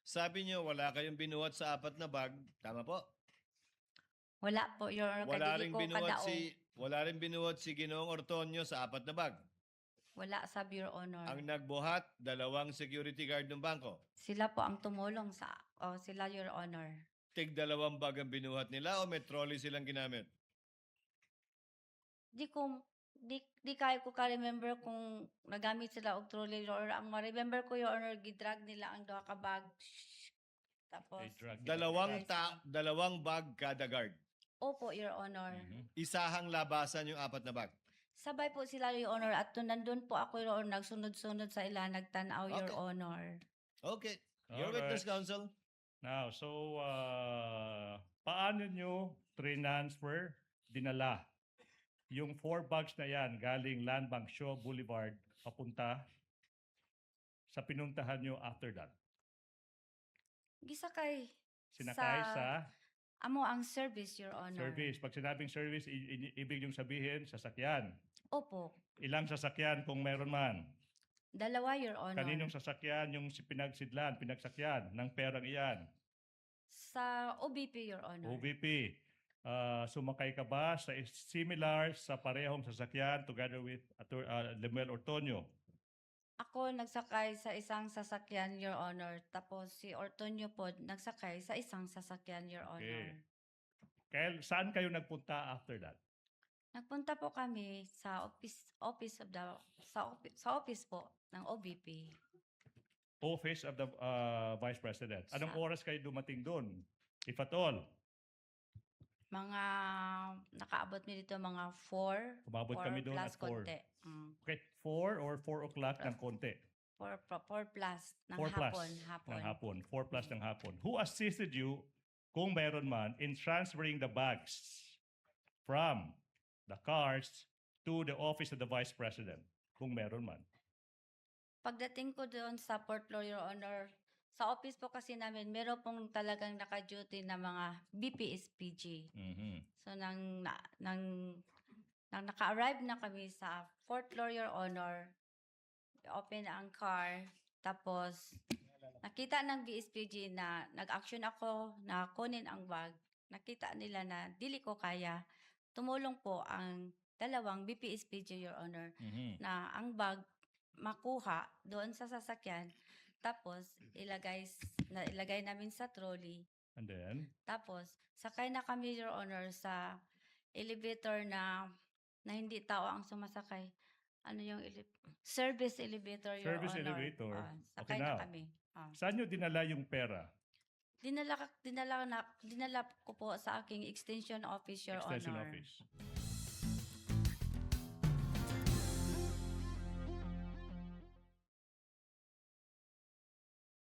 Sabi niyo wala kayong binuhat sa 4 na bag, tama po? Wala po, Your Honor. Wala Kadili ring ko binuhat kadaog. wala ring binuhat si Ginoong Ortonio sa 4 na bag. Wala sab, Your Honor. Ang nagbuhat, 2 security guard ng bangko. Sila po ang tumulong sa... sila, Your Honor. Tig 2 bag ang binuhat nila o may trolley silang ginamit? Di kayo ko ka-remember kung nagamit sila og trolley, Your Honor. Ang ma-remember ko, Your Honor, gidrag nila ang duha ka bag. Tapos, Dalawang bag kada guard. opo, Your Honor. Isahang labasan yung 4 na bag. Sabay po sila, Your Honor, at nandun po ako, Your Honor, nagsunod-sunod sa ila, nagtanaw, Your Okay. Honor. Okay. Your Alright. witness, counsel. Now, so, paano nyo transfer, dinala, yung 4 bags na yan galing Land Bank Shaw Boulevard papunta sa pinuntahan nyo after that? Gisakay. Sinakay sa Amo ang service, Your Honor. service. Pag sinabing service, ibig yung sabihin, sasakyan. Opo. Ilang sasakyan kung meron man? 2, Your Honor. Kaninong sasakyan yung pinagsakyan ng perang iyan? Sa OBP, Your Honor. OVP. Sumakay ka ba sa similar sa parehong sasakyan together with Lemuel Ortonio? Ako nagsakay sa isang sasakyan, Your Honor. Tapos si Ortonio po nagsakay sa isang sasakyan, Your Honor. Kaya saan kayo nagpunta after that? Nagpunta po kami sa office po ng OBP. Office of the Vice President. Anong Sa- oras kayo dumating doon? If at all? Mga nakaabot mi dito mga 4. Umabot kami doon at 4. Konti. Okay, 4 or 4 o'clock ng konti? 4 plus ng 4 plus hapon. ng hapon. 4 plus ng hapon. Who assisted you, kung meron man, in transferring the bags from the cars to the office of the Vice President? Kung meron man. Pagdating ko doon sa Port Law, Your Honor, sa office po kasi namin, meron pong talagang naka-duty na mga BPSPG. Mhm. So, nang naka-arrive na kami sa fourth floor, Your Honor, open na ang car, tapos nakita ng BSPG na nag-action ako na kunin ang bag. Nakita nila na dili ko kaya. Tumulong po ang 2 BPSPG, Your Honor, Mhm. na ang bag makuha doon sa sasakyan, tapos ilagay namin sa trolley. And then? Tapos, sakay na kami, Your Honor, sa elevator na hindi tao ang sumasakay. Ano yung service elevator, Your Service Honor. elevator. Sakay Okay, na now. kami. Saan nyo dinala yung pera? Dinala ko po sa aking extension office, Your Extension Honor. office.